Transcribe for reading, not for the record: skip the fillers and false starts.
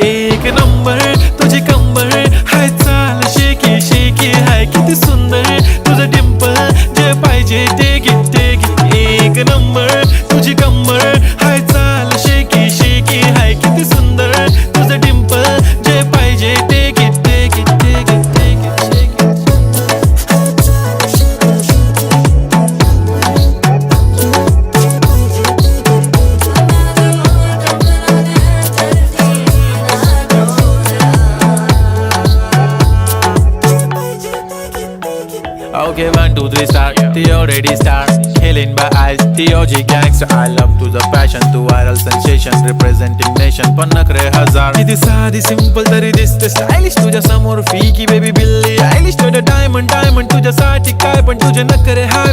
एक नंबर तुझी कंबर हाय चाल शेकी शेकी हाय किती सुंदर तुझं डिंपल जे पाहिजे ते घे एक नंबर तुझी कंबर हाय चाल शेकी शेकी हाय किती सुंदर तुझं डिंपल जे पाहिजे ते घे Okay, 1, 2, 3, start. The already start. Killing by eyes. The OG gangster. I love to the passion, to viral sensation, representing nation. पण नखरे हजार. किती साधी सिंपल तरी दिसते स्टायलिश तुझ्या समोर फीकी बेबी बिल्ली आयलिश तुझ्या डायमंड तुझ्यासाठी काय पण तुझे नखरे हाय